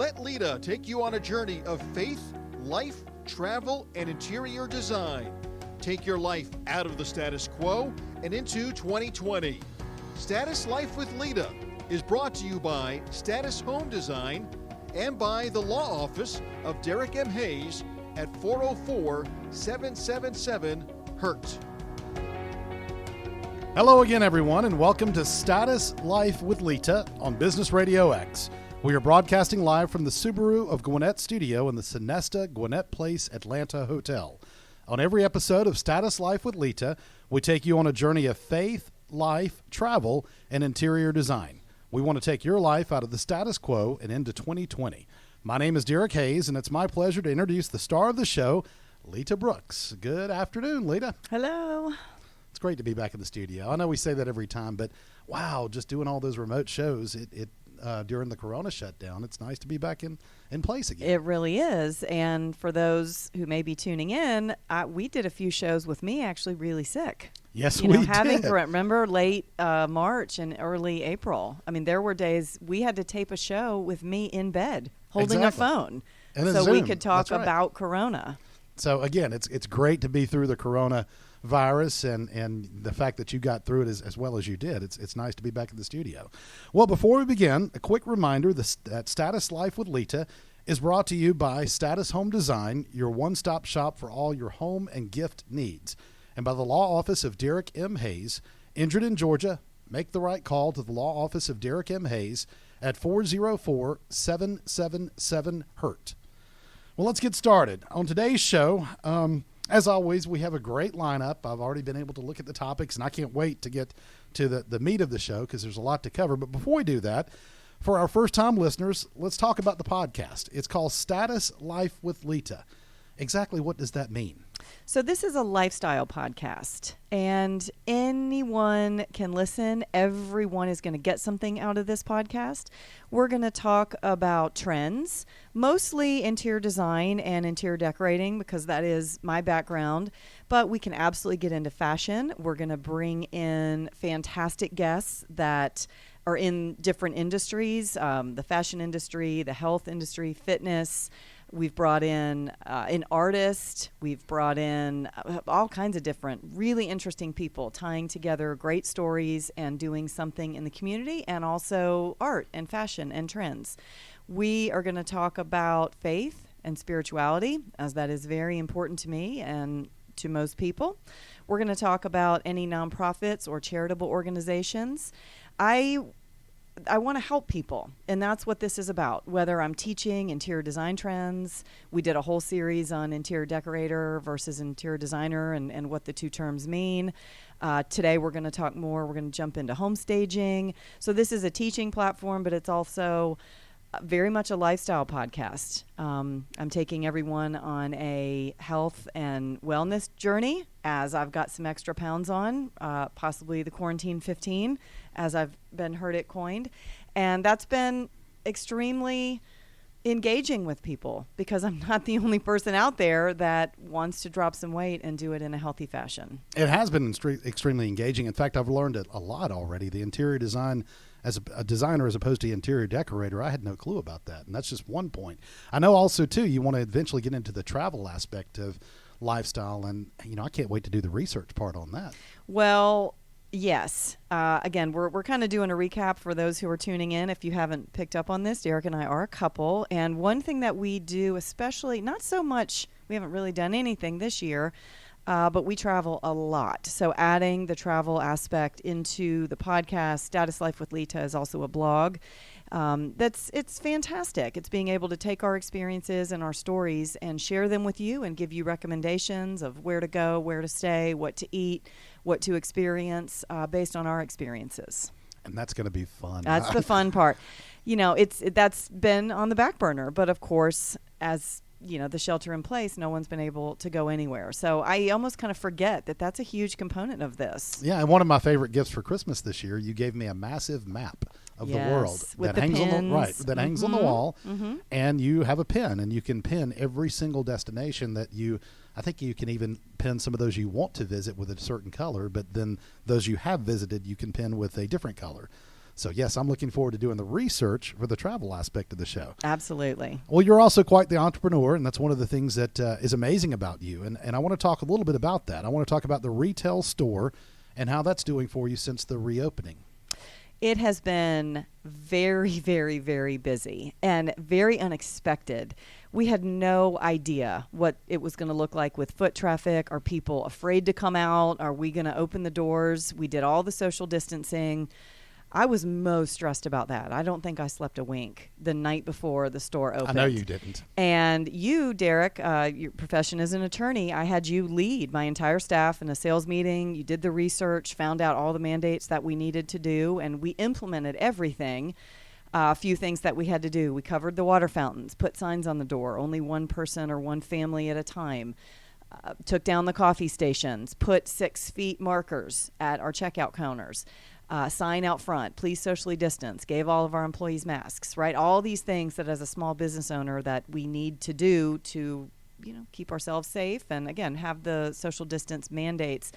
Let Leta take you on a journey of faith, life, travel, and interior design. Take your life out of the status quo and into 2020. Status Life with Leta is brought to you by Status Home Design and by the law office of Derek M. Hayes at 404-777-HURT. Hello again, everyone, and welcome to Status Life with Leta on Business RadioX. We are broadcasting live from the Subaru of Gwinnett studio in the Sonesta Gwinnett Place Atlanta Hotel. On every episode of Status Life with Leta, we take you on a journey of faith, life, travel, and interior design. We want to take your life out of the status quo and into 2020. My name is Derek Hayes, and it's my pleasure to introduce the star of the show, Leta Brooks. Good afternoon, Leta. Hello. It's great to be back in the studio. I know we say that every time, but wow, just doing all those remote shows, during the Corona shutdown, it's nice to be back in place again. It really is. And for those who may be tuning in, we did a few shows with me actually really sick. Yes, we did. Remember late March and early April. I mean, there were days we had to tape a show with me in bed holding a phone so we could talk about Corona. So again, it's great to be through the Corona virus and the fact that you got through it as well as you did. It's nice to be back in the studio. Well, before we begin, a quick reminder that Status Life with Leta is brought to you by Status Home Design, your one-stop shop for all your home and gift needs, and by the law office of Derek M. Hayes. Injured in Georgia? Make the right call to the law office of Derek M. Hayes at 404-777-HURT. Well, let's get started. On today's show, as always, we have a great lineup. I've already been able to look at the topics, and I can't wait to get to the meat of the show because there's a lot to cover. But before we do that, for our first-time listeners, let's talk about the podcast. It's called Status Life with Leta. Exactly what does that mean? So this is a lifestyle podcast, and anyone can listen. Everyone is going to get something out of this podcast. We're going to talk about trends, mostly interior design and interior decorating, because that is my background, but we can absolutely get into fashion. We're going to bring in fantastic guests that are in different industries, the fashion industry, the health industry, fitness. We've brought in an artist. We've brought in all kinds of different really interesting people tying together great stories and doing something in the community, and also art and fashion and trends. We are going to talk about faith and spirituality, as that is very important to me and to most people. We're going to talk about any nonprofits or charitable organizations. I want to help people, and that's what this is about, whether I'm teaching interior design trends. We did a whole series on interior decorator versus interior designer and what the two terms mean. Today we're going to talk more. We're going to jump into home staging. So this is a teaching platform, but it's also very much a lifestyle podcast. I'm taking everyone on a health and wellness journey as I've got some extra pounds on, possibly the quarantine 15, as I've been heard it coined. And that's been extremely engaging with people because I'm not the only person out there that wants to drop some weight and do it in a healthy fashion. It has been extremely engaging. In fact, I've learned a lot already. The interior design as a designer as opposed to the interior decorator, I had no clue about that. And that's just one point. I know also, too, you want to eventually get into the travel aspect of lifestyle. And, I can't wait to do the research part on that. Well, yes. Again, we're kind of doing a recap for those who are tuning in. If you haven't picked up on this, Derek and I are a couple. And one thing that we do, especially, not so much, we haven't really done anything this year, but we travel a lot. So adding the travel aspect into the podcast, Status Life with Leta is also a blog. It's fantastic. It's being able to take our experiences and our stories and share them with you and give you recommendations of where to go, where to stay, what to eat, what to experience based on our experiences. And that's going to be fun. That's the fun part. That's been on the back burner. But of course, as the shelter in place, no one's been able to go anywhere. So I almost kind of forget that that's a huge component of this. Yeah, and one of my favorite gifts for Christmas this year, you gave me a massive map of the world with that hangs pins. on the hangs on the wall, and you have a pin, and you can pin every single destination that I think you can even pin some of those you want to visit with a certain color, but then those you have visited, you can pin with a different color. So, yes, I'm looking forward to doing the research for the travel aspect of the show. Absolutely. Well, you're also quite the entrepreneur, and that's one of the things that is amazing about you. And I want to talk a little bit about that. I want to talk about the retail store and how that's doing for you since the reopening. It has been very, very, very busy and very unexpected. We had no idea what it was going to look like with foot traffic. Are people afraid to come out? Are we going to open the doors? We did all the social distancing. I was most stressed about that. I don't think I slept a wink the night before the store opened. I know you didn't. And you, Derek, your profession as an attorney, I had you lead my entire staff in a sales meeting. You did the research, found out all the mandates that we needed to do, and we implemented everything. A few things that we had to do. We covered the water fountains, put signs on the door, only one person or one family at a time. Took down the coffee stations, put 6 feet markers at our checkout counters. Sign out front, please socially distance, gave all of our employees masks, right? All these things that as a small business owner that we need to do to, keep ourselves safe and, again, have the social distance mandates.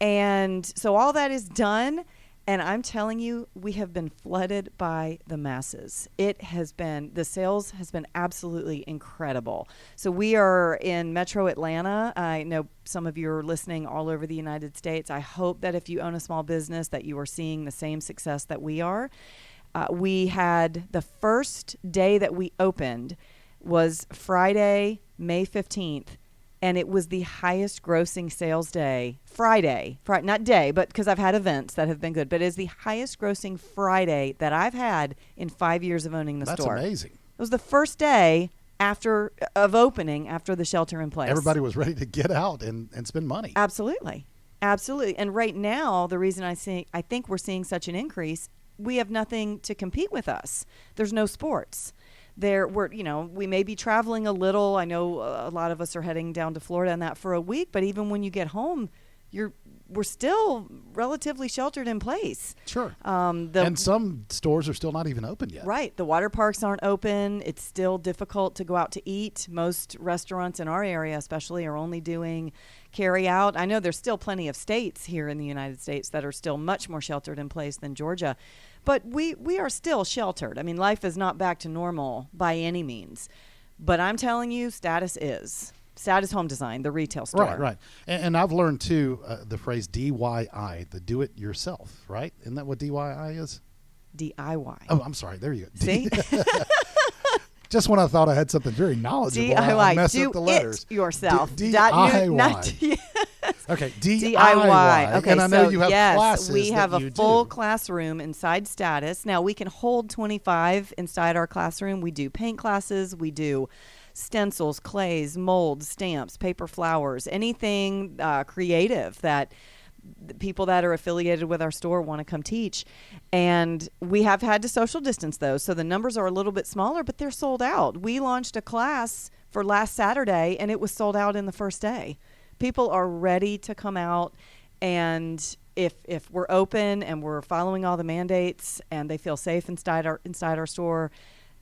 And so all that is done, and I'm telling you, we have been flooded by the masses. The sales has been absolutely incredible. So we are in Metro Atlanta. I know some of you are listening all over the United States. I hope that if you own a small business that you are seeing the same success that we are. We had the first day that we opened was Friday, May 15th. And it was the highest grossing sales day, Friday, not day, but because I've had events that have been good, but it is the highest grossing Friday that I've had in 5 years of owning the store. That's amazing. It was the first day of opening after the shelter in place. Everybody was ready to get out and spend money. Absolutely. Absolutely. And right now, the reason I think we're seeing such an increase, we have nothing to compete with us. There's no sports. We may be traveling a little. I know a lot of us are heading down to Florida and that for a week, but even when you get home, we're still relatively sheltered in place. Sure. And some stores are still not even open yet. Right. The water parks aren't open. It's still difficult to go out to eat. Most restaurants in our area especially are only doing carry out. I know there's still plenty of states here in the United States that are still much more sheltered in place than Georgia. But we are still sheltered. I mean, life is not back to normal by any means. But I'm telling you, Status Home Design, the retail store. Right. And I've learned, too, the phrase DIY, the do-it-yourself, right? Isn't that what DIY is? DIY. Oh, I'm sorry. There you go. See? Just when I thought I had something very knowledgeable, DIY. I messed up the letters. Do it yourself. DIY. Yes. Okay, DIY. Okay, and I know so you have classes we have that a you full do. classroom inside Status. Now, we can hold 25 inside our classroom. We do paint classes. We do stencils, clays, molds, stamps, paper flowers, anything creative that the people that are affiliated with our store want to come teach. And we have had to social distance those, so the numbers are a little bit smaller, but they're sold out. We launched a class for last Saturday, and it was sold out in the first day. People are ready to come out, and if we're open and we're following all the mandates and they feel safe inside our store,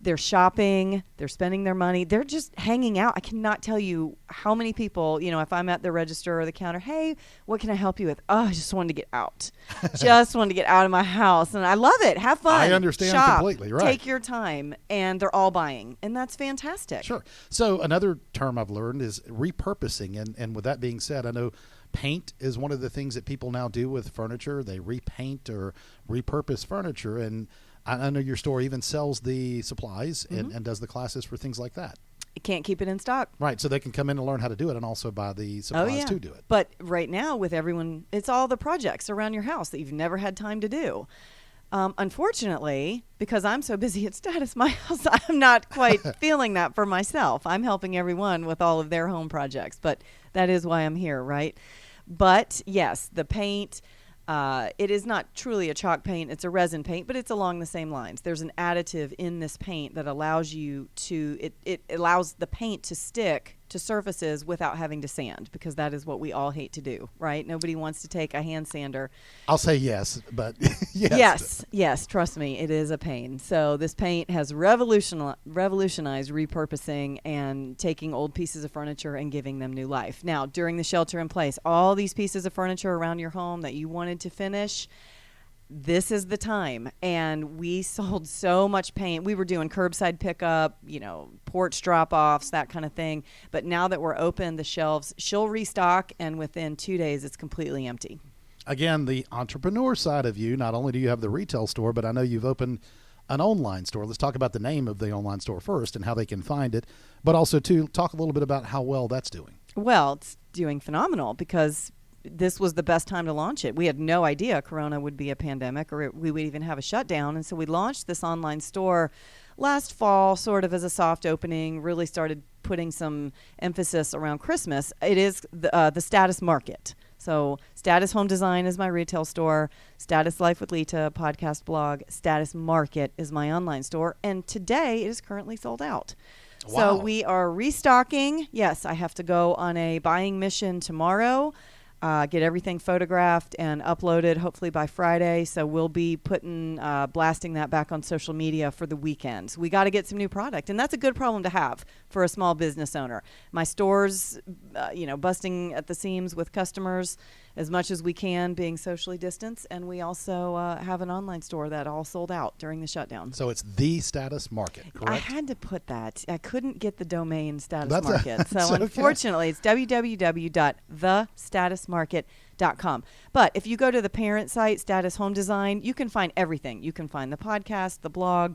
they're shopping, they're spending their money, they're just hanging out. I cannot tell you how many people, if I'm at the register or the counter, hey, what can I help you with? Oh, I just wanted to get out. Just wanted to get out of my house. And I love it. Have fun. I understand Shop, completely, right. Take your time. And they're all buying. And that's fantastic. Sure. So another term I've learned is repurposing. And with that being said, I know paint is one of the things that people now do with furniture. They repaint or repurpose furniture. And I know your store even sells the supplies and does the classes for things like that. You can't keep it in stock. Right, so they can come in and learn how to do it and also buy the supplies to do it. But right now with everyone, it's all the projects around your house that you've never had time to do. Unfortunately, because I'm so busy at Status, my house, I'm not quite feeling that for myself. I'm helping everyone with all of their home projects, but that is why I'm here, right? But yes, the paint... it is not truly a chalk paint. It's a resin paint, but it's along the same lines. There's an additive in this paint that allows it allows the paint to stick to surfaces without having to sand, because that is what we all hate to do, right? Nobody wants to take a hand sander. I'll say yes, but Yes, trust me, it is a pain. So this paint has revolutionized repurposing and taking old pieces of furniture and giving them new life. Now, during the shelter in place, all these pieces of furniture around your home that you wanted to finish, this is the time. And we sold so much paint. We were doing curbside pickup, porch drop-offs, that kind of thing. But now that we're open, the shelves, she'll restock, and within 2 days, it's completely empty. Again, the entrepreneur side of you, not only do you have the retail store, but I know you've opened an online store. Let's talk about the name of the online store first and how they can find it, but also to talk a little bit about how well that's doing. Well, it's doing phenomenal because this was the best time to launch it. We had no idea Corona would be a pandemic or we would even have a shutdown. And so we launched this online store last fall, sort of as a soft opening, really started putting some emphasis around Christmas. It is the Status Market. So Status Home Design is my retail store. Status Life with Leta podcast blog. Status Market is my online store. And today it is currently sold out. Wow. So we are restocking. Yes, I have to go on a buying mission tomorrow. Get everything photographed and uploaded hopefully by Friday. So we'll be blasting that back on social media for the weekend. So we got to get some new product. And that's a good problem to have for a small business owner. My store's, busting at the seams with customers as much as we can, being socially distanced. And we also have an online store that all sold out during the shutdown. So it's the Status Market, correct? I had to put that. I couldn't get the domain Status Market. So unfortunately, it's www.thestatusmarket.com. But if you go to the parent site, Status Home Design, you can find everything. You can find the podcast, the blog,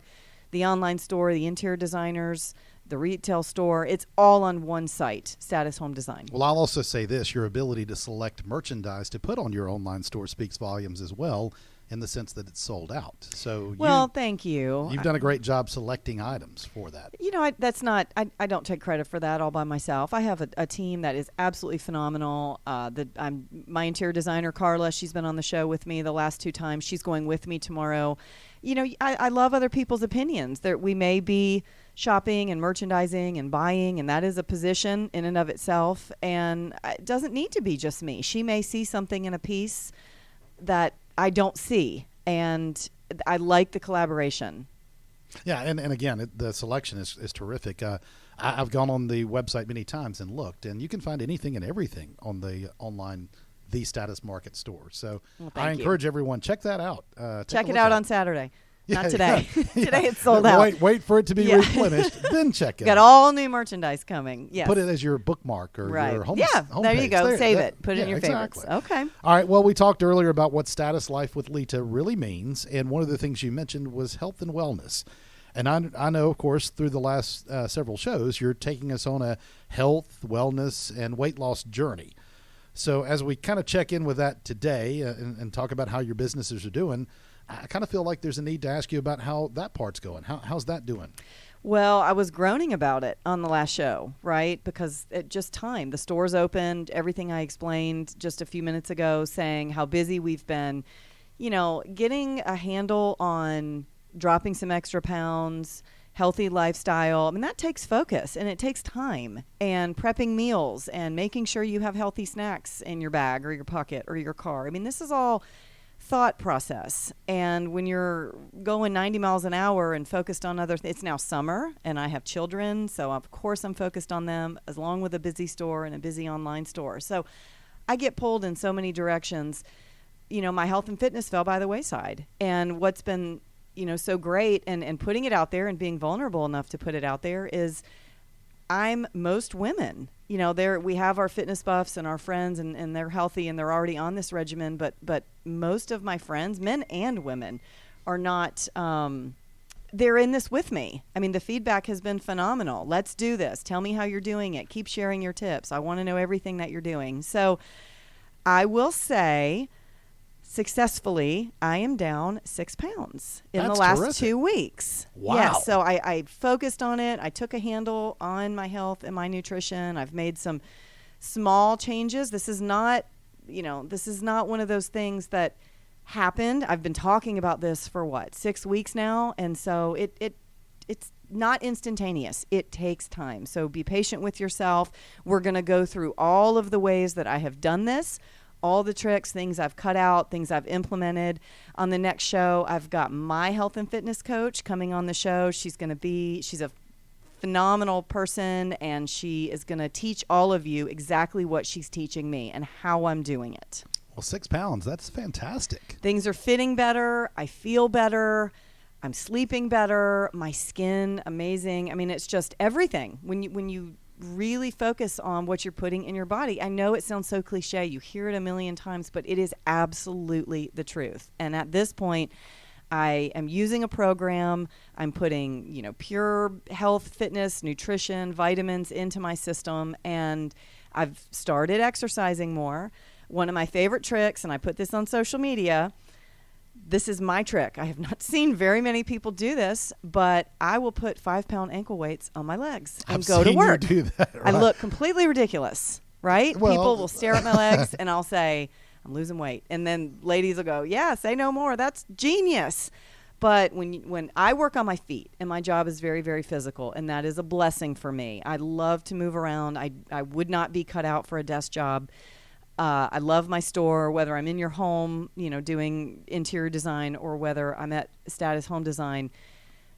the online store, the interior designers, the retail store. It's all on one site, Status Home Design. Well, I'll also say this, your ability to select merchandise to put on your online store speaks volumes as well, in the sense that it's sold out. So thank you. You've done a great job selecting items for that. I don't take credit for that all by myself. I have a team that is absolutely phenomenal. My interior designer, Carla, she's been on the show with me the last 2 times. She's going with me tomorrow. I love other people's opinions. We may be shopping and merchandising and buying, and that is a position in and of itself. And it doesn't need to be just me. She may see something in a piece that I don't see, and I like the collaboration. Yeah, and again, the selection is terrific. I've gone on the website many times and looked, and you can find anything and everything on the online The Status Market store. So I encourage everyone, check that out. Check it out on Saturday. Not today. Today it's sold out. Wait for it to be replenished, then check it Got out. all new merchandise coming. Yes. Put it as your bookmark or your home there you go. There, Save it. Put it in your favorites. Okay. All right. Well, we talked earlier about what Status Life with Leta really means, and one of the things you mentioned was health and wellness. And I know, of course, through the last several shows, you're taking us on a health, wellness, and weight loss journey. So as we kind of check in with that today and talk about how your businesses are doing, I kind of feel like there's a need to ask you about how that part's going. How's that doing? Well, I was groaning about it on the last show, right? Because it just time. The store's opened, everything I explained just a few minutes ago, saying how busy we've been, getting a handle on dropping some extra pounds, healthy lifestyle. I mean, that takes focus and it takes time, and prepping meals and making sure you have healthy snacks in your bag or your pocket or your car. I mean, this is all thought process. And when you're going 90 miles an hour and focused on other things, it's now summer and I have children. So of course I'm focused on them, along with a busy store and a busy online store. So I get pulled in so many directions. My health and fitness fell by the wayside. And what's been, so great and putting it out there and being vulnerable enough to put it out there is I'm most women. We have our fitness buffs and our friends, and they're healthy and they're already on this regimen. But most of my friends, men and women, are not. They're in this with me. I mean, the feedback has been phenomenal. Let's do this. Tell me how you're doing it. Keep sharing your tips. I want to know everything that you're doing. So, I will say, successfully, I am down 6 pounds in the last terrific. 2 weeks. Wow. Yeah, so I focused on it. I took a handle on my health and my nutrition. I've made some small changes. This is not one of those things that happened. I've been talking about this for 6 weeks now, and so it's not instantaneous. It takes time. So be patient with yourself. We're going to go through all of the ways that I have done this. All the tricks, things I've cut out, things I've implemented. On the next show, I've got my health and fitness coach coming on the show. She's a phenomenal person, and she is going to teach all of you exactly what she's teaching me and how I'm doing it. Well, 6 pounds, that's fantastic. Things are fitting better. I feel better. I'm sleeping better. My skin, amazing. I mean, it's just everything. When you really focus on what you're putting in your body. I know it sounds so cliche. You hear it a million times, but it is absolutely the truth. And at this point, I am using a program. I'm putting, pure health, fitness, nutrition, vitamins into my system, and I've started exercising more. One of my favorite tricks, and I put this on social media, this is my trick. I have not seen very many people do this, but I will put 5-pound ankle weights on my legs and go to work. You do that, right? I look completely ridiculous, right? Well, people will stare at my legs, and I'll say, I'm losing weight. And then ladies will go, yeah, say no more. That's genius. But when I work on my feet, and my job is very, very physical, and that is a blessing for me. I love to move around. I would not be cut out for a desk job. I love my store, whether I'm in your home, doing interior design, or whether I'm at Status Home Design.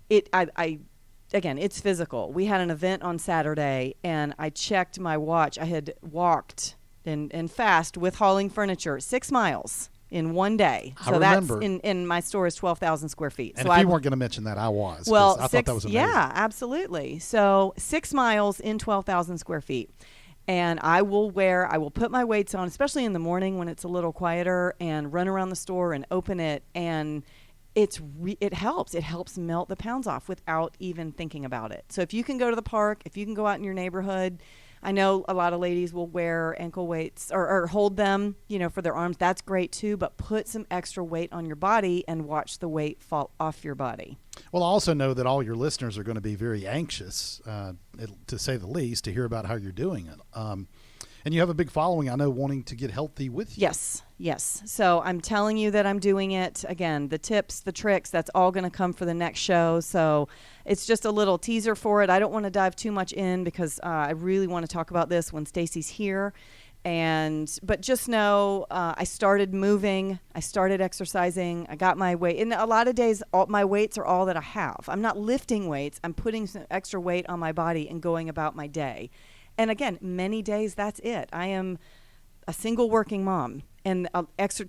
Again, it's physical. We had an event on Saturday, and I checked my watch. I had walked and fast with hauling furniture 6 miles in one day. I remember. That's in my store is 12,000 square feet. And so if you weren't going to mention that, I was. Well, I thought that was amazing. Yeah, absolutely. So 6 miles in 12,000 square feet. And I will put my weights on, especially in the morning when it's a little quieter, and run around the store and open it. And it helps. It helps melt the pounds off without even thinking about it. So if you can go to the park, if you can go out in your neighborhood, I know a lot of ladies will wear ankle weights or hold them, for their arms. That's great too, but put some extra weight on your body and watch the weight fall off your body. Well, I also know that all your listeners are going to be very anxious, to say the least, to hear about how you're doing it. And you have a big following, I know, wanting to get healthy with you. Yes. So I'm telling you that I'm doing it. Again, the tips, the tricks, that's all going to come for the next show. So it's just a little teaser for it. I don't want to dive too much in because I really want to talk about this when Stacy's here. But just know, I started moving, I started exercising, I got my weight. And a lot of days, my weights are all that I have. I'm not lifting weights. I'm putting some extra weight on my body and going about my day. And again, many days, that's it. I am a single working mom, and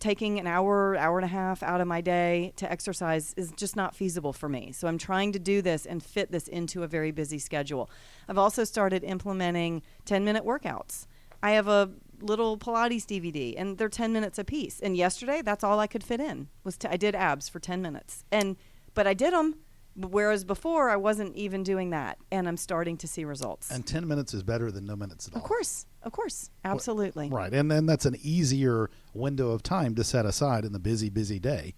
taking an hour and a half out of my day to exercise is just not feasible for me. So I'm trying to do this and fit this into a very busy schedule. I've also started implementing 10-minute workouts. I have a little Pilates DVD, and they're 10 minutes a piece. And yesterday, that's all I could fit in. I did abs for 10 minutes. But I did them, whereas before, I wasn't even doing that. And I'm starting to see results. And 10 minutes is better than no minutes at all. Of course. Absolutely. Right. And then that's an easier window of time to set aside in the busy, busy day.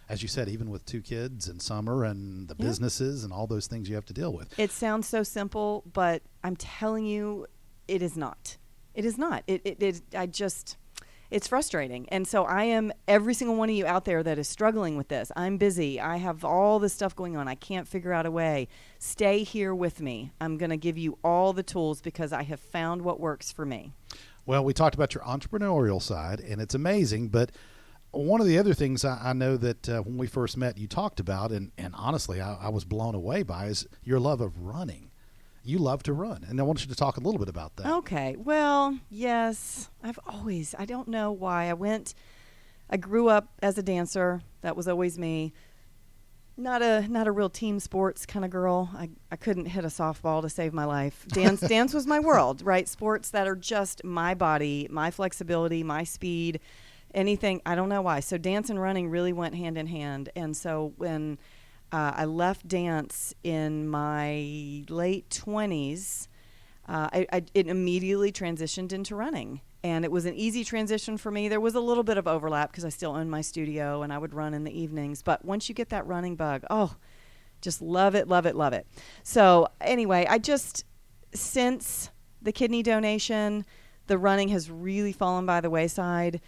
As you said, even with 2 kids and summer and the businesses and all those things you have to deal with. It sounds so simple, but I'm telling you, it is not. It is not. It's frustrating. And so I am, every single one of you out there that is struggling with this, I'm busy. I have all this stuff going on. I can't figure out a way. Stay here with me. I'm going to give you all the tools because I have found what works for me. Well, we talked about your entrepreneurial side, and it's amazing. But one of the other things I know that when we first met, you talked about, and honestly, I was blown away by, is your love of running. You love to run, and I want you to talk a little bit about that. Okay. Well, yes. I don't know why. I grew up as a dancer. That was always me. Not a real team sports kind of girl. I couldn't hit a softball to save my life. Dance was my world, right? Sports that are just my body, my flexibility, my speed, anything. I don't know why. So dance and running really went hand in hand. And so when I left dance in my late 20s. It immediately transitioned into running, and it was an easy transition for me. There was a little bit of overlap because I still owned my studio, and I would run in the evenings. But once you get that running bug, just love it, love it, love it. So anyway, since the kidney donation, the running has really fallen by the wayside.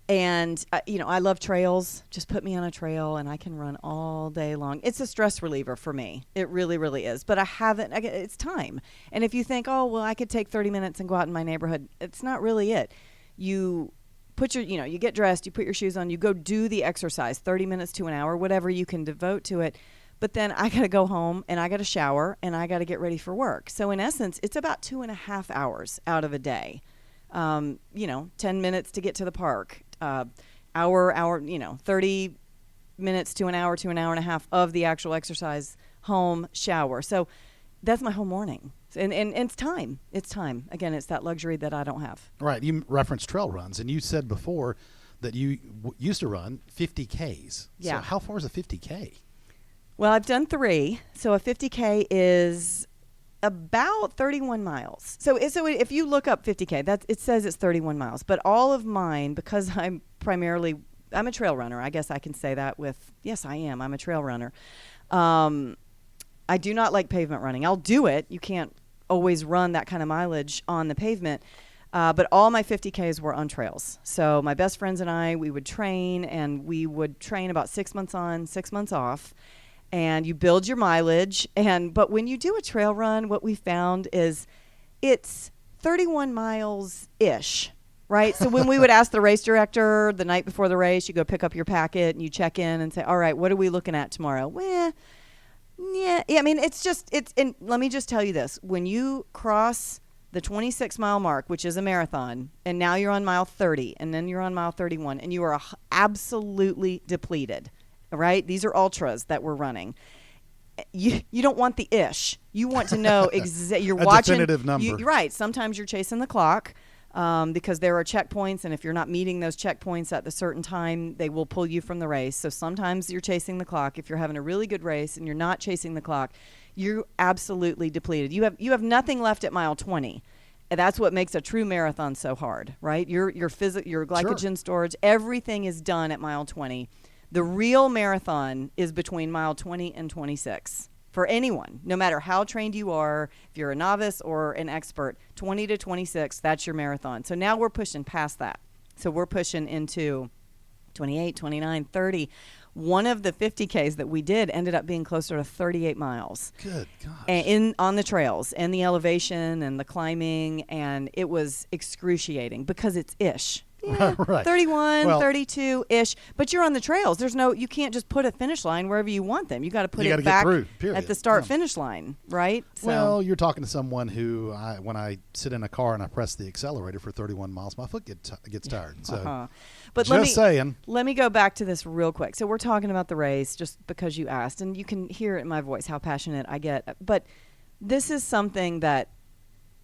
I love trails. Just put me on a trail and I can run all day long. It's a stress reliever for me. It really, really is. But it's time. And if you think, I could take 30 minutes and go out in my neighborhood, it's not really it. You put you get dressed, you put your shoes on, you go do the exercise, 30 minutes to an hour, whatever you can devote to it. But then I got to go home and I got to shower and I got to get ready for work. So in essence, it's about 2.5 hours out of a day. 10 minutes to get to the park, 30 minutes to an hour and a half of the actual exercise, home, shower. So that's my whole morning. And it's time. It's time. Again, it's that luxury that I don't have. Right. You referenced trail runs, and you said before that you used to run 50 Ks. Yeah. So how far is a 50 K? Well, I've done 3. So a 50 K is about 31 miles. So if you look up 50 K, it says it's 31 miles. But all of mine, because I'm a trail runner. I guess I can say that yes, I am. I'm a trail runner. I do not like pavement running. I'll do it. You can't always run that kind of mileage on the pavement. But all my 50 Ks were on trails. So my best friends and I, we would train, and we would train about 6 months on, 6 months off. And you build your mileage. But when you do a trail run, what we found is it's 31 miles-ish. Right. So when we would ask the race director the night before the race, you go pick up your packet and you check in and say, all right, what are we looking at tomorrow? Well, yeah. I mean, and let me just tell you this. When you cross the 26-mile mark, which is a marathon, and now you're on mile 30, and then you're on mile 31, and you are absolutely depleted. Right. These are ultras that we're running. You don't want the ish. You want to know you're a watching. Definitive number. Right. Sometimes you're chasing the clock. Because there are checkpoints, and if you're not meeting those checkpoints at the certain time, they will pull you from the race. So sometimes you're chasing the clock. If you're having a really good race and you're not chasing the clock, you're absolutely depleted. You have nothing left at mile 20. And that's what makes a true marathon so hard, right? Your glycogen storage, everything is done at mile 20. The real marathon is between mile 20 and 26. For anyone, no matter how trained you are, if you're a novice or an expert, 20 to 26, that's your marathon. So now we're pushing past that. So we're pushing into 28, 29, 30. One of the 50 Ks that we did ended up being closer to 38 miles. Good gosh. On the trails and the elevation and the climbing, and it was excruciating because it's ish. Yeah, right. 31, 32-ish. But you're on the trails. You can't just put a finish line wherever you want them. You got to put it back at the start-finish line, right? So. Well, you're talking to someone who, when I sit in a car and I press the accelerator for 31 miles, my foot gets tired. So, But saying. Let me go back to this real quick. So we're talking about the race just because you asked, and you can hear it in my voice how passionate I get. But this is something that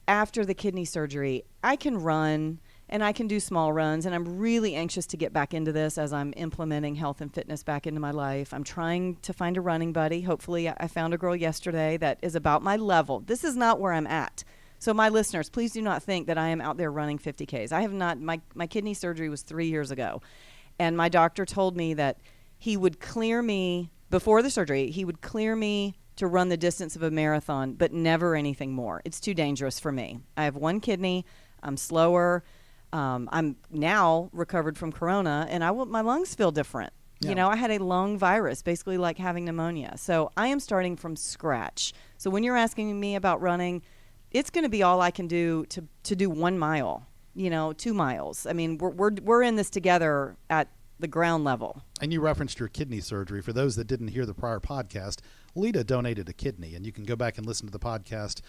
after the kidney surgery, I can run. And I can do small runs, and I'm really anxious to get back into this as I'm implementing health and fitness back into my life. I'm trying to find a running buddy. Hopefully, I found a girl yesterday that is about my level. This is not where I'm at. So my listeners, please do not think that I am out there running 50 Ks. I have not. My kidney surgery was 3 years ago, and my doctor told me that he would clear me, before the surgery, he would clear me to run the distance of a marathon, but never anything more. It's too dangerous for me. I have one kidney. I'm slower. I'm now recovered from corona, and my lungs feel different. Yeah. I had a lung virus, basically like having pneumonia. So I am starting from scratch. So when you're asking me about running, it's going to be all I can do to do 1 mile, 2 miles. I mean, we're in this together at the ground level. And you referenced your kidney surgery. For those that didn't hear the prior podcast, Leta donated a kidney, and you can go back and listen to the podcast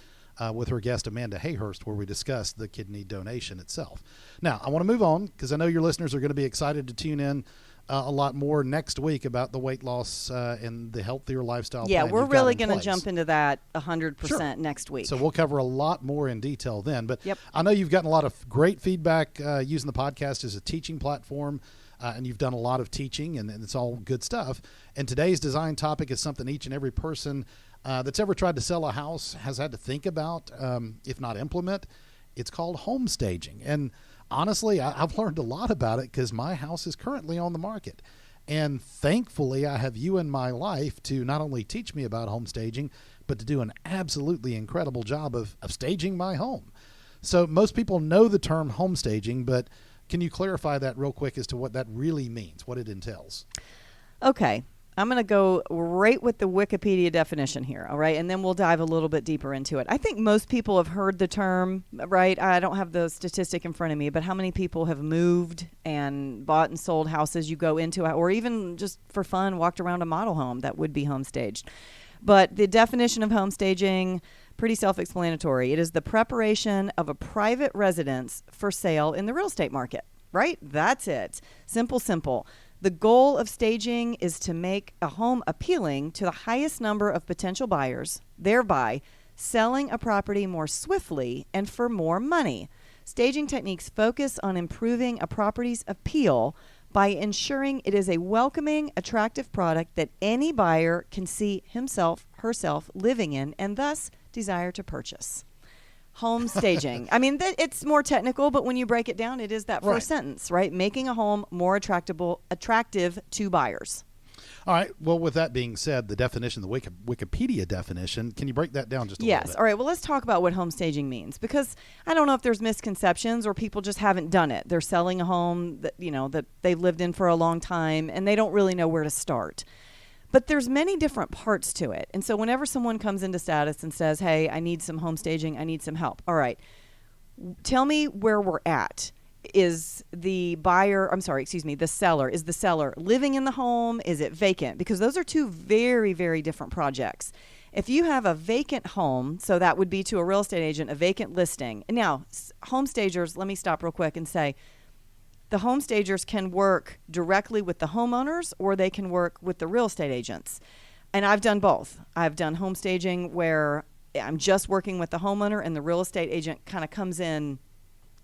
with her guest Amanda Hayhurst, where we discussed the kidney donation itself. Now, I want to move on because I know your listeners are going to be excited to tune in a lot more next week about the weight loss and the healthier lifestyle plan. Yeah, we're really going to jump into that 100% next week. So we'll cover a lot more in detail then. But I know you've gotten a lot of great feedback using the podcast as a teaching platform, and you've done a lot of teaching, and it's all good stuff. And today's design topic is something each and every person that's ever tried to sell a house has had to think about, if not implement. It's called home staging. And honestly, I've learned a lot about it because my house is currently on the market. And thankfully, I have you in my life to not only teach me about home staging, but to do an absolutely incredible job of staging my home. So most people know the term home staging, but can you clarify that real quick as to what that really means, what it entails? Okay. I'm going to go right with the Wikipedia definition here, all right? And then we'll dive a little bit deeper into it. I think most people have heard the term, right? I don't have the statistic in front of me, but how many people have moved and bought and sold houses you go into, or even just for fun, walked around a model home that would be home staged? But the definition of home staging, Pretty self-explanatory. It is the preparation of a private residence for sale in the real estate market, right? That's it. Simple, simple. The goal of staging is to make a home appealing to the highest number of potential buyers, thereby selling a property more swiftly and for more money. Staging techniques focus on improving a property's appeal by ensuring it is a welcoming, attractive product that any buyer can see himself, herself living in, and thus desire to purchase. Home staging. I mean, it's more technical, but when you break it down, it is that first sentence, right? Making a home more attractive to buyers. All right. Well, with that being said, the definition, the Wikipedia definition, can you break that down just a little bit? Yes. All right. Well, let's talk about what home staging means, because I don't know if there's misconceptions or people just haven't done it. They're selling a home that, that they've lived in for a long time and they don't really know where to start. But there's many different parts to it. And so whenever someone comes into Status and says, hey, I need some home staging, I need some help. All right. Tell me where we're at. Is the seller, is the seller living in the home? Is it vacant? Because those are two very, very different projects. If you have a vacant home, so that would be to a real estate agent, a vacant listing. Now, home stagers, let me stop real quick and say, the home stagers can work directly with the homeowners or they can work with the real estate agents. And I've done both. I've done home staging where I'm just working with the homeowner and the real estate agent kind of comes in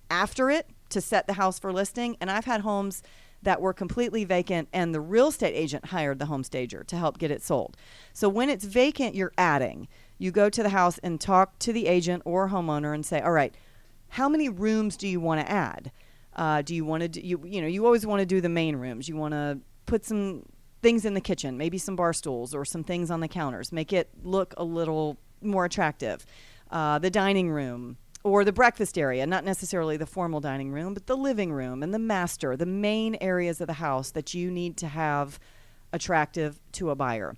after it to set the house for listing. And I've had homes that were completely vacant and the real estate agent hired the home stager to help get it sold. So when it's vacant, you're adding. You go to the house and talk to the agent or homeowner and say, all right, how many rooms do you want to add? Do you want to do, you always want to do the main rooms. You want to put some things in the kitchen, maybe some bar stools or some things on the counters, make it look a little more attractive. The dining room or the breakfast area, not necessarily the formal dining room, but the living room and the master, the main areas of the house that you need to have attractive to a buyer.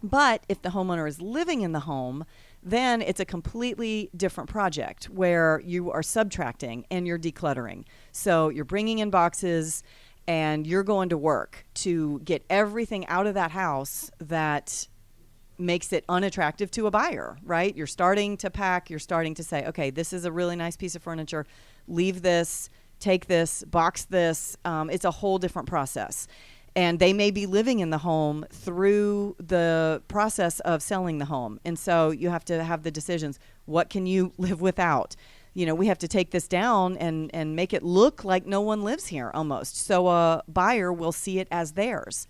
But if the homeowner is living in the home, then it's a completely different project where you are subtracting and you're decluttering. So you're bringing in boxes and you're going to work to get everything out of that house that makes it unattractive to a buyer, right? You're starting to pack, you're starting to say, okay, this is a really nice piece of furniture, leave this, take this, box this. It's a whole different process. And they may be living in the home through the process of selling the home. And so you have to have the decisions. What can you live without? We have to take this down and make it look like no one lives here almost. So a buyer will see it as theirs.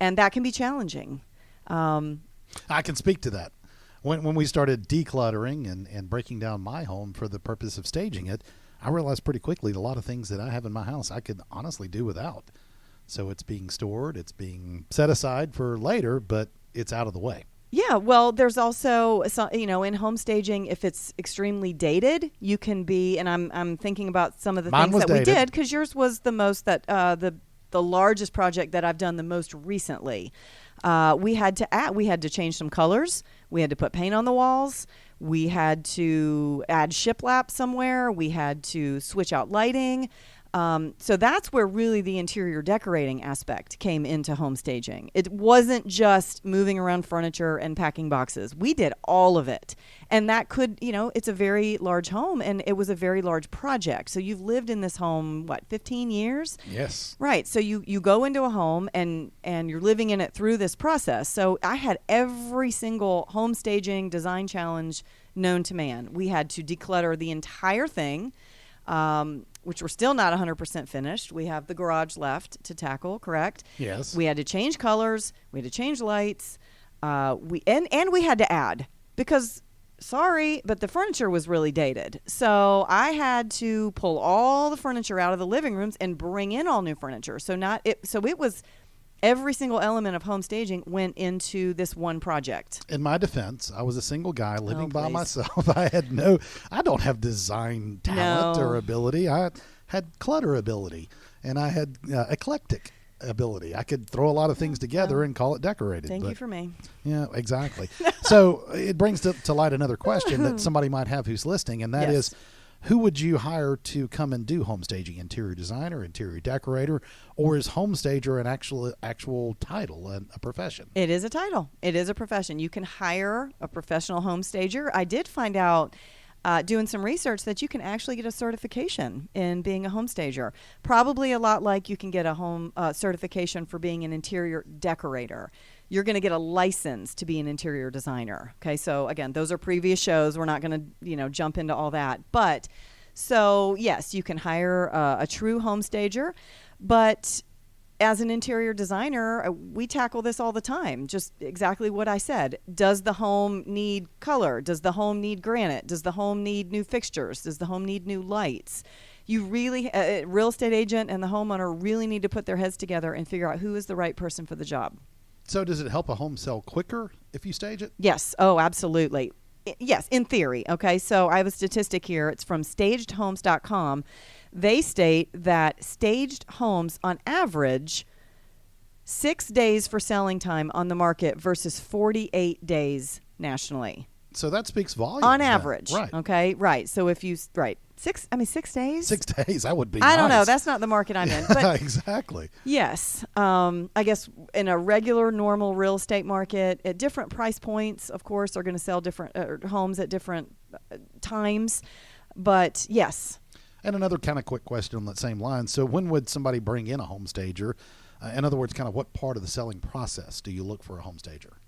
And that can be challenging. I can speak to that. When we started decluttering and breaking down my home for the purpose of staging it, I realized pretty quickly a lot of things that I have in my house I could honestly do without. So it's being stored, it's being set aside for later, but it's out of the way. Yeah, well, there's also, in home staging, if it's extremely dated, you can be, and I'm thinking about some of the things that we did, because yours was the most the largest project that I've done the most recently. We had to change some colors. We had to put paint on the walls. We had to add shiplap somewhere. We had to switch out lighting. So that's where really the interior decorating aspect came into home staging. It wasn't just moving around furniture and packing boxes. We did all of it. And that could, it's a very large home and it was a very large project. So you've lived in this home, 15 years? Yes. Right. So you go into a home and you're living in it through this process. So I had every single home staging design challenge known to man. We had to declutter the entire thing. Which we're still not 100% finished. We have the garage left to tackle, correct? Yes. We had to change colors. We had to change lights. We had to add because, sorry, but the furniture was really dated. So I had to pull all the furniture out of the living rooms and bring in all new furniture. So it was every single element of home staging went into this one project. In my defense, I was a single guy living by myself. I don't have design talent or ability. I had clutter ability, and I had eclectic ability. I could throw a lot of things together and call it decorated. Thank you for me. Yeah, exactly. So it brings to light another question that somebody might have who's listening, and that is, who would you hire to come and do home staging? Interior designer, interior decorator, or is home stager an actual title and a profession? It is a title. It is a profession. You can hire a professional home stager. I did find out doing some research that you can actually get a certification in being a home stager. Probably a lot like you can get a home certification for being an interior decorator. You're going to get a license to be an interior designer. Okay, so again, those are previous shows. We're not going to, jump into all that. But so yes, you can hire a true home stager, but as an interior designer, we tackle this all the time. Just exactly what I said. Does the home need color? Does the home need granite? Does the home need new fixtures? Does the home need new lights? You really, a real estate agent and the homeowner really need to put their heads together and figure out who is the right person for the job. So does it help a home sell quicker if you stage it? Yes. Oh, absolutely. Yes, in theory. Okay, so I have a statistic here. It's from stagedhomes.com. They state that staged homes, on average, 6 days for selling time on the market versus 48 days nationally. So that speaks volumes. On average. Right. Okay, right. So if you, 6 days? 6 days, that would be I don't know. nice. That's not the market I'm in. But exactly. yes. I guess in a regular, normal real estate market, at different price points, of course, are going to sell different homes at different times. But yes. And another kind of quick question on that same line. So when would somebody bring in a home stager? In other words, kind of what part of the selling process do you look for a home stager?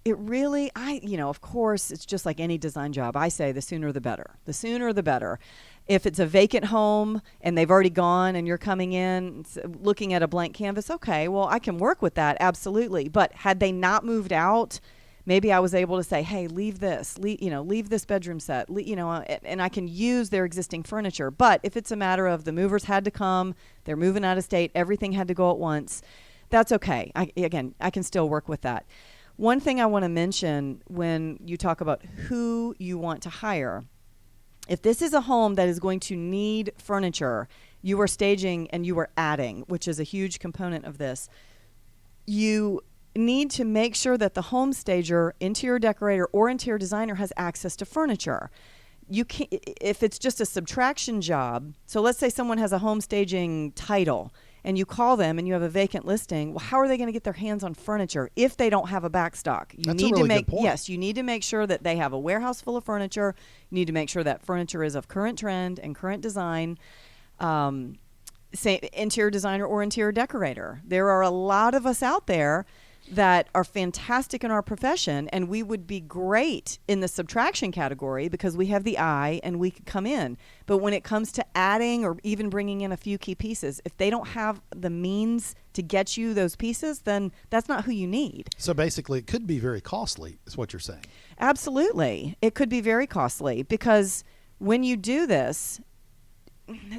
It really, of course, it's just like any design job. I say the sooner the better. The sooner the better. If it's a vacant home and they've already gone and you're coming in looking at a blank canvas, okay, well, I can work with that, absolutely. But had they not moved out, maybe I was able to say, hey, leave this bedroom set, and I can use their existing furniture. But if it's a matter of the movers had to come, they're moving out of state, everything had to go at once, that's okay. I can still work with that. One thing I want to mention when you talk about who you want to hire, if this is a home that is going to need furniture, you are staging and you are adding, which is a huge component of this. You need to make sure that the home stager, interior decorator, or interior designer has access to furniture. You can, if it's just a subtraction job, so let's say someone has a home staging title and you call them and you have a vacant listing, well, how are they going to get their hands on furniture if they don't have a backstock? That's a really good point. Yes, you need to make sure that they have a warehouse full of furniture. You need to make sure that furniture is of current trend and current design. Say interior designer or interior decorator. There are a lot of us out there that are fantastic in our profession, and we would be great in the subtraction category because we have the eye and we could come in. But when it comes to adding or even bringing in a few key pieces, if they don't have the means to get you those pieces, then that's not who you need. So basically, it could be very costly, is what you're saying. Absolutely. It could be very costly because when you do this,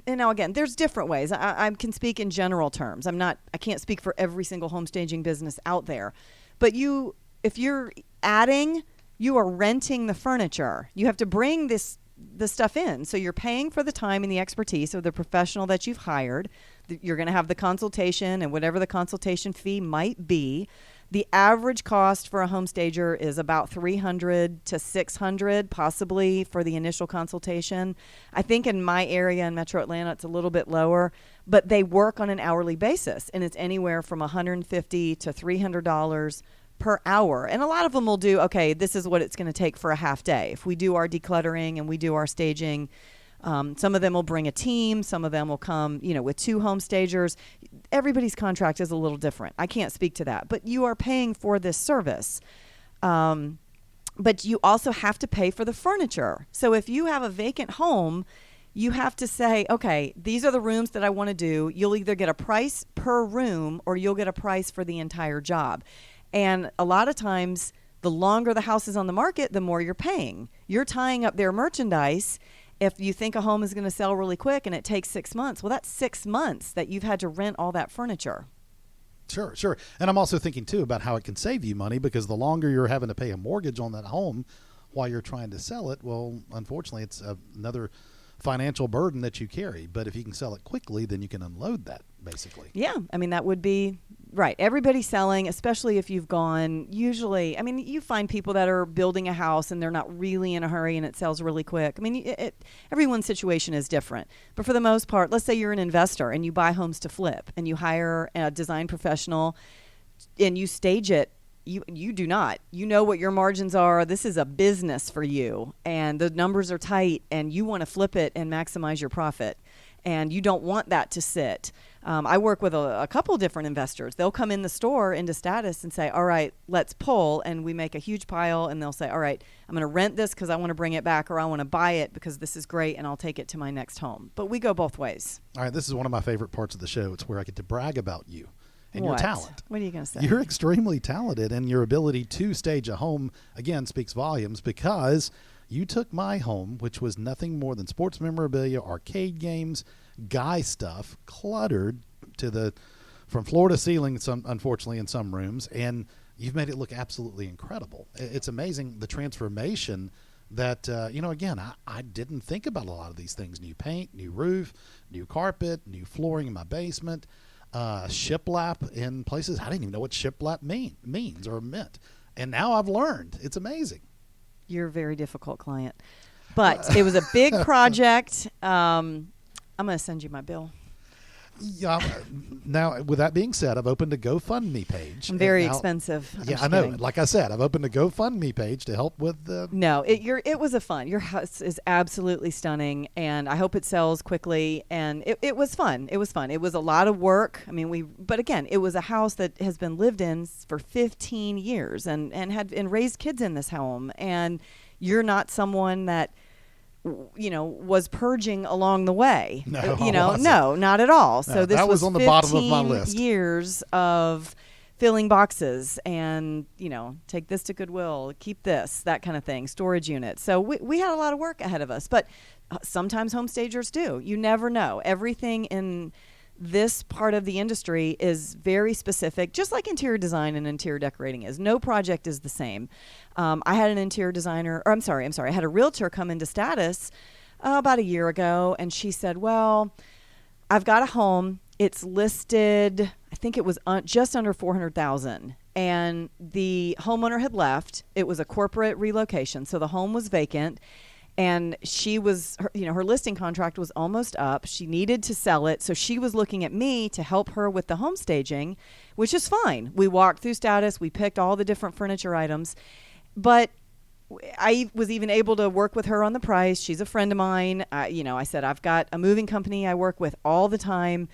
and now again, there's different ways. I can speak in general terms. I can't speak for every single home staging business out there. But if you're adding, you are renting the furniture. You have to bring the stuff in. So you're paying for the time and the expertise of the professional that you've hired. You're going to have the consultation and whatever the consultation fee might be. The average cost for a home stager is about $300 to $600, possibly for the initial consultation. I think in my area in Metro Atlanta, it's a little bit lower, but they work on an hourly basis, and it's anywhere from $150 to $300 per hour. And a lot of them will do, okay, this is what it's going to take for a half day. If we do our decluttering and we do our staging, some of them will bring a team. Some of them will come, with 2 home stagers. Everybody's contract is a little different. I can't speak to that. But you are paying for this service. But you also have to pay for the furniture. So if you have a vacant home, you have to say, okay, these are the rooms that I want to do. You'll either get a price per room or you'll get a price for the entire job. And a lot of times, the longer the house is on the market, the more you're paying. You're tying up their merchandise. If you think a home is going to sell really quick and it takes 6 months, well, that's 6 months that you've had to rent all that furniture. Sure. And I'm also thinking, too, about how it can save you money because the longer you're having to pay a mortgage on that home while you're trying to sell it, well, unfortunately, it's another financial burden that you carry. But if you can sell it quickly, then you can unload that, basically. Yeah. I mean, that would be Right. Everybody's selling, especially if you've gone, usually, I mean, you find people that are building a house and they're not really in a hurry and it sells really quick. I mean, everyone's situation is different. But for the most part, let's say you're an investor and you buy homes to flip and you hire a design professional and you stage it. You do not. You know what your margins are. This is a business for you and the numbers are tight and you want to flip it and maximize your profit. And you don't want that to sit. I work with a couple different investors. They'll come in the store into Status and say, all right, let's pull. And we make a huge pile. And they'll say, all right, I'm going to rent this because I want to bring it back, or I want to buy it because this is great and I'll take it to my next home. But we go both ways. All right, this is one of my favorite parts of the show. It's where I get to brag about you and your talent. What are you going to say? You're extremely talented, and your ability to stage a home, again, speaks volumes, because you took my home, which was nothing more than sports memorabilia, arcade games, guy stuff, cluttered from floor to ceiling, unfortunately, in some rooms, and you've made it look absolutely incredible. It's amazing the transformation that, again, I didn't think about a lot of these things. New paint, new roof, new carpet, new flooring in my basement, shiplap in places. I didn't even know what shiplap means or meant. And now I've learned. It's amazing. You're a very difficult client. But it was a big project. I'm going to send you my bill. Yeah. Now, with that being said, I've opened a GoFundMe page. I'm very expensive. Yeah, I know. Like I said, I've opened a GoFundMe page to help with the... No, it was a fun. Your house is absolutely stunning, and I hope it sells quickly. And it was fun. It was fun. It was a lot of work. I mean, but again, it was a house that has been lived in for 15 years and raised kids in this home. And you're not someone that, was purging along the way. No, not at all. So this that was on the bottom of my 15 list. years of filling boxes and, take this to Goodwill, keep this, that kind of thing, storage unit. So we had a lot of work ahead of us, but sometimes home stagers do. You never know. Everything in this part of the industry is very specific, just like interior design and interior decorating is. No project is the same. I had an interior designer, or I had a realtor come into Status about a year ago, and she said, well, I've got a home. It's listed, I think it was just under $400,000, and the homeowner had left. It was a corporate relocation, so the home was vacant. And she was, her listing contract was almost up. She needed to sell it. So she was looking at me to help her with the home staging, which is fine. We walked through Status. We picked all the different furniture items. But I was even able to work with her on the price. She's a friend of mine. I said, I've got a moving company I work with all the time.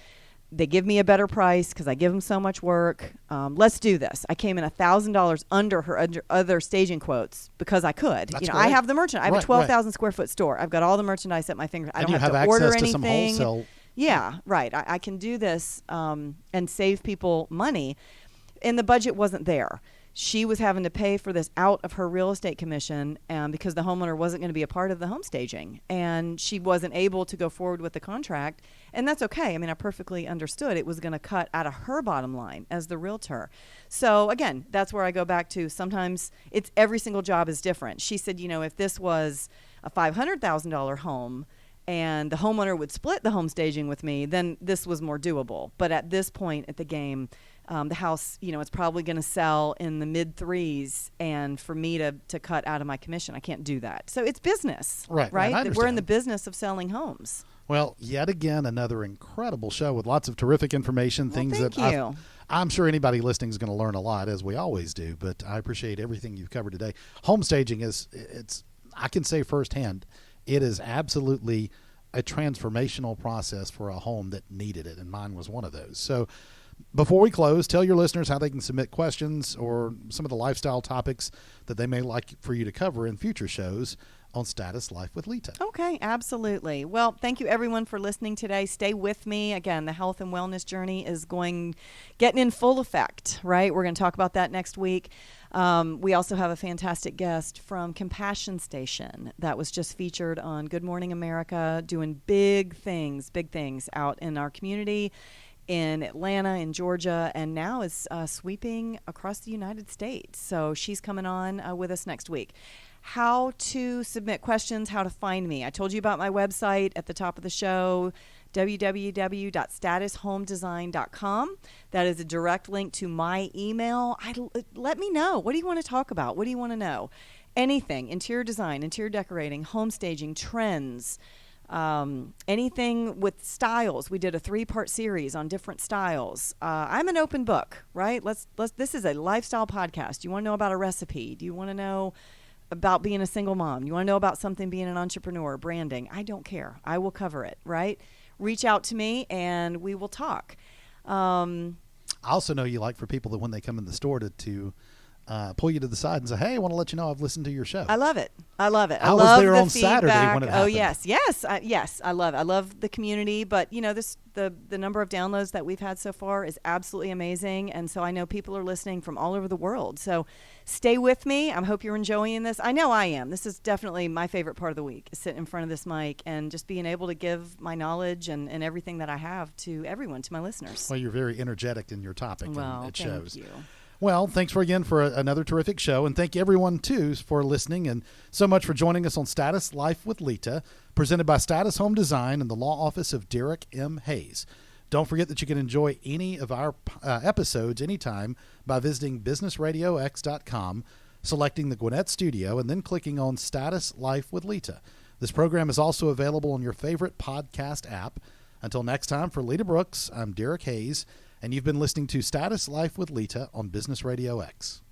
They give me a better price because I give them so much work. Let's do this. I came in $1,000 under her other staging quotes because I could. That's I have the merchandise. I have a 12,000 square foot store. I've got all the merchandise at my fingers. I don't have to order anything. Some wholesale. Yeah, right. I can do this and save people money. And the budget wasn't there. She was having to pay for this out of her real estate commission because the homeowner wasn't going to be a part of the home staging. And she wasn't able to go forward with the contract. And that's okay. I mean, I perfectly understood it was going to cut out of her bottom line as the realtor. So, again, that's where I go back to sometimes every single job is different. She said, if this was a $500,000 home and the homeowner would split the home staging with me, then this was more doable. But at this point at the game, the house, it's probably going to sell in the mid threes, and for me to cut out of my commission, I can't do that. So it's business, right? We're in the business of selling homes. Well, yet again, another incredible show with lots of terrific information, things thank that you. I'm sure anybody listening is going to learn a lot, as we always do. But I appreciate everything you've covered today. Home staging I can say firsthand, it is absolutely a transformational process for a home that needed it, and mine was one of those. So before we close, tell your listeners how they can submit questions or some of the lifestyle topics that they may like for you to cover in future shows on Status Life with Leta. Okay, absolutely. Well, thank you everyone for listening today. Stay with me. Again, the health and wellness journey is getting in full effect, right? We're going to talk about that next week. We also have a fantastic guest from Compassion Station that was just featured on Good Morning America, doing big things out in our community in Atlanta, in Georgia, and now is sweeping across the United States. So she's coming on with us next week. How to submit questions, how to find me. I told you about my website at the top of the show, www.statushomedesign.com. That is a direct link to my email. Let me know. What do you want to talk about? What do you want to know? Anything, interior design, interior decorating, home staging, trends, anything with styles. We did a 3-part series on different styles. I'm an open book, right? This is a lifestyle podcast. You want to know about a recipe? Do you want to know about being a single mom? You want to know about something being an entrepreneur, branding? I don't care. I will cover it, right? Reach out to me and we will talk. I also know you like for people that when they come in the store to pull you to the side and say, "Hey, I want to let you know I've listened to your show." I love it. I love it. I was love there the on Saturday feedback. when it Oh, happened. yes. I love it. I love the community, but the number of downloads that we've had so far is absolutely amazing, and so I know people are listening from all over the world. So stay with me. I hope you're enjoying this. I know I am. This is definitely my favorite part of the week, is sitting in front of this mic and just being able to give my knowledge and everything that I have to everyone, to my listeners. Well, you're very energetic in your topic, Well, and it shows. thank you. Well, thanks again for another terrific show, and thank everyone, too, for listening, and so much for joining us on Status Life with Leta, presented by Status Home Design and the law office of Derek M. Hayes. Don't forget that you can enjoy any of our episodes anytime by visiting businessradiox.com, selecting the Gwinnett Studio, and then clicking on Status Life with Leta. This program is also available on your favorite podcast app. Until next time, for Leta Brooks, I'm Derek Hayes, and you've been listening to Status Life with Leta on Business Radio X.